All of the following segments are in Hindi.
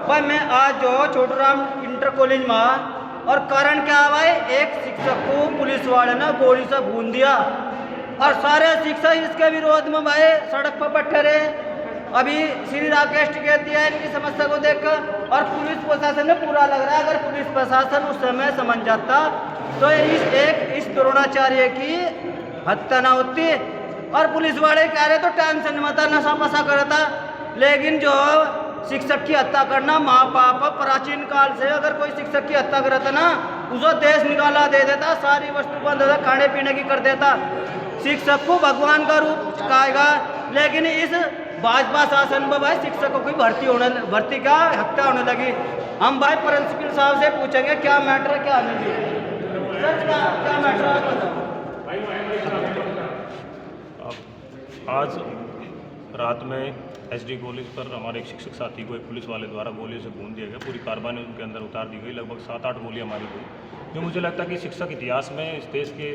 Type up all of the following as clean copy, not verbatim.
भाई मैं आज जो छोटूराम इंटर कॉलेज में, और कारण क्या है भाई, एक शिक्षक को पुलिस वाले ने गोली से भून दिया और सारे शिक्षक इसके विरोध में भाई सड़क पर बैठे रहे। अभी श्री राकेश टिकैत दिया इनकी समस्या को देखकर, और पुलिस प्रशासन ने पूरा लग रहा है अगर पुलिस प्रशासन उस समय समझ जाता तो इस द्रोणाचार्य की हत्या ना होती। और पुलिस वाले कह रहे तो टेंशन में था, नशा पसा कर था, लेकिन जो शिक्षक की हत्या करना माँ बाप प्राचीन काल से अगर कोई शिक्षक की हत्या करता ना उसको देश निकाला दे देता, सारी वस्तु बंद होता, खाने पीने की कर देता, शिक्षक को भगवान का रूप कहेगा। लेकिन इस भाजपा शासन में भाई शिक्षकों की भर्ती का हत्या होने लगी। हम भाई प्रिंसिपल साहब से पूछेंगे क्या मैटर क्या नहीं, सच क्या मैटर है। आज रात में एसडी कॉलेज पर हमारे एक शिक्षक साथी को एक पुलिस वाले द्वारा गोलियों से भून दिया गया। पूरी कार्बाइन उनके अंदर उतार दी गई, लगभग 7-8 गोलियां मारी गई, जो मुझे लगता है कि शिक्षक इतिहास में, इस देश के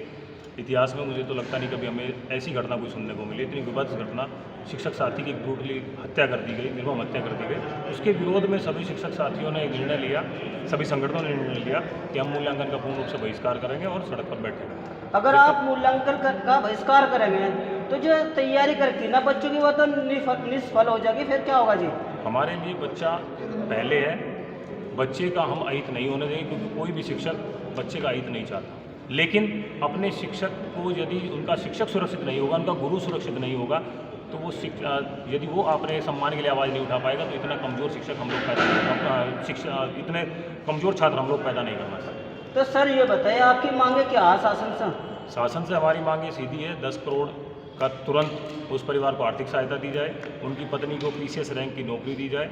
इतिहास में मुझे तो लगता नहीं कभी हमें ऐसी घटना कोई सुनने को मिली। इतनी विभत्स घटना, शिक्षक साथी की ब्रूटली हत्या कर दी गई, निर्मम हत्या कर दी गई। उसके विरोध में सभी शिक्षक साथियों ने एक निर्णय लिया, सभी संगठनों ने निर्णय लिया कि हम मूल्यांकन का पूर्ण रूप से बहिष्कार करेंगे और सड़क पर बैठेंगे। अगर आप मूल्यांकन का बहिष्कार करेंगे तो जो तैयारी करती ना बच्चों की वो तो निष्फल हो जाएगी, फिर क्या होगा जी? हमारे लिए बच्चा पहले है, बच्चे का हम अहित नहीं होने देंगे, क्योंकि कोई भी शिक्षक बच्चे का अहित नहीं चाहता। लेकिन अपने शिक्षक को यदि उनका शिक्षक सुरक्षित नहीं होगा, उनका गुरु सुरक्षित नहीं होगा, तो वो यदि वो अपने सम्मान के लिए आवाज़ नहीं उठा पाएगा, तो इतना कमज़ोर शिक्षक हम लोग इतने कमज़ोर छात्र हम लोग पैदा नहीं करना चाहते। तो सर ये बताइए आपकी मांगे क्या है शासन से? शासन से हमारी मांगे सीधी है, 10 करोड़ का तुरंत उस परिवार को आर्थिक सहायता दी जाए, उनकी पत्नी को पीसीएस रैंक की नौकरी दी जाए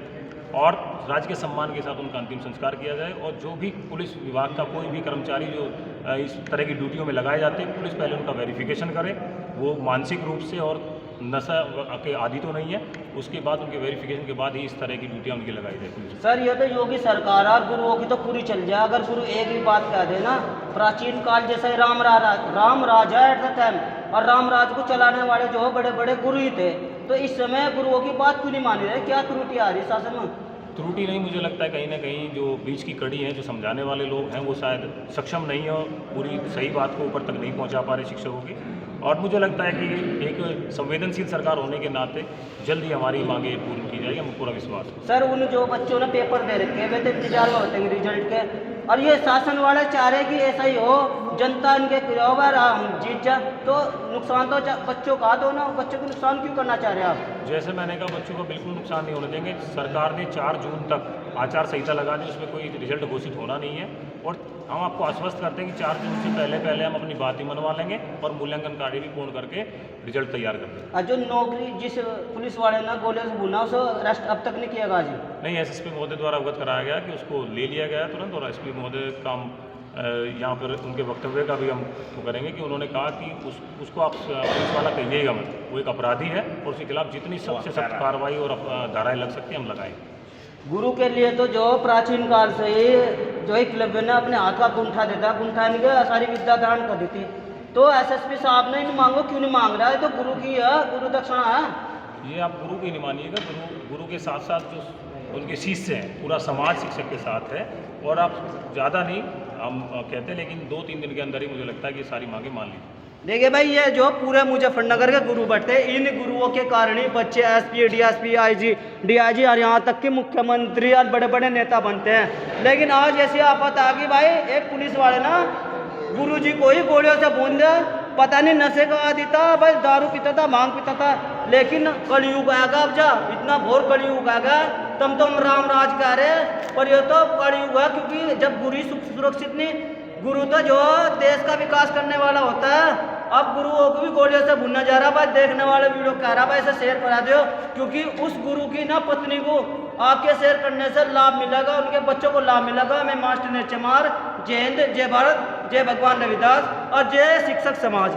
और राज्य के सम्मान के साथ उनका अंतिम संस्कार किया जाए। और जो भी पुलिस विभाग का कोई भी कर्मचारी जो इस तरह की ड्यूटियों में लगाए जाते हैं, पुलिस पहले उनका वेरिफिकेशन करे, वो मानसिक रूप से और नशा के आदी तो नहीं है, उसके बाद उनके वेरिफिकेशन के बाद ही इस तरह की ड्यूटियाँ उनकी लगाई जाए। सर ये तो योगी सरकार और गुरुओं की तो पूरी चल जाए। अगर गुरु एक भी बात कह देना, प्राचीन काल जैसे राम राजा एट द टाइम, और राम राज को चलाने वाले जो बड़े बड़े गुरु ही थे, तो इस समय गुरुओं की बात क्यों नहीं मानी रहे? क्या त्रुटि आ रही शासन में? त्रुटि नहीं, मुझे लगता है कहीं ना कहीं जो बीच की कड़ी है, जो समझाने वाले लोग हैं, वो शायद सक्षम नहीं है, पूरी सही बात को ऊपर तक नहीं पहुंचा पा रहे शिक्षकों की। और मुझे लगता है कि एक संवेदनशील सरकार होने के नाते जल्दी हमारी मांगे पूर्ण की जाएगी, हमें पूरा विश्वास है। सर उन जो बच्चों ने पेपर दे रखे वे तो इंतजार में होते हैं रिजल्ट के, और ये शासन वाले चाह रहे कि ऐसा ही हो, जनता इनके जीत जा, तो नुकसान तो बच्चों का दो ना, बच्चों को नुकसान क्यों करना चाह रहे हैं आप? जैसे मैंने कहा, बच्चों को बिल्कुल नुकसान नहीं होने देंगे। सरकार ने 4 जून तक आचार संहिता लगा दी, उसमें कोई रिजल्ट घोषित होना नहीं है, और हम आपको आश्वस्त करते हैं कि 4 जून से पहले हम अपनी बात ही मनवा लेंगे और मूल्यांकन कार्य भी पूर्ण करके रिजल्ट तैयार कर देंगे। जो नौकरी जिस पुलिस वाले ने गोलियों से भुना उसको अरेस्ट अब तक नहीं किया गया जी? नहीं, एसएसपी महोदय द्वारा अवगत कराया गया कि उसको ले लिया गया तुरंत, और एसपी महोदय का यहाँ पर उनके वक्तव्य का भी हम करेंगे कि उन्होंने कहा कि उसको आप पुलिस वाला कहिएगा मत, वो एक अपराधी है और उसके खिलाफ जितनी सख्त से सख्त कार्रवाई और धाराएं लग सकती हैं हम लगाएंगे। गुरु के लिए तो जो प्राचीन काल से ही जो एकलव्य ने अपने हाथ का गुंठा देता, गुंठा नहीं सारी विद्या दान कर देती, तो एसएसपी साहब ने इन मांगो क्यों नहीं मांग रहा है? तो गुरु की है, गुरु दक्षिणा है। ये आप गुरु की नहीं मानिएगा, गुरु के साथ साथ जो उनके शिष्य हैं, पूरा समाज शिक्षक के साथ है, और आप ज़्यादा नहीं हम कहते हैं, लेकिन 2-3 दिन के अंदर ही मुझे लगता है कि सारी मांगे मान लीजिए। देखिए भाई, ये जो पूरे मुजफ्फरनगर के गुरु बैठते, इन गुरुओं के कारण ही बच्चे एसपी, डीएसपी, आईजी, डीआईजी और यहाँ तक कि मुख्यमंत्री और बड़े बड़े नेता बनते हैं। लेकिन आज ऐसी आफत आ गई भाई, एक पुलिस वाले ना गुरुजी को ही गोलियों से भून दिया, पता नहीं नशे का आदि था भाई, दारू पीता था, भांग पीता था। लेकिन कलयुग आएगा, अब जा इतना घोर कलयुग आएगा, तुम राम राज कह रहे, पर ये तो कलयुग है, क्योंकि जब गुरु सुरक्षित नहीं, गुरु तो जो देश का विकास करने वाला होता है, अब गुरुओं को भी गोलियों से भुनना जा रहा। भाई देखने वाले वीडियो कह रहा भाई इसे शेयर करा दो, क्योंकि उस गुरु की ना पत्नी को आपके शेयर करने से लाभ मिलेगा, उनके बच्चों को लाभ मिलेगा। मैं मास्टर ने चमार, जय हिंद, जय भारत, जय भगवान रविदास और जय शिक्षक समाज।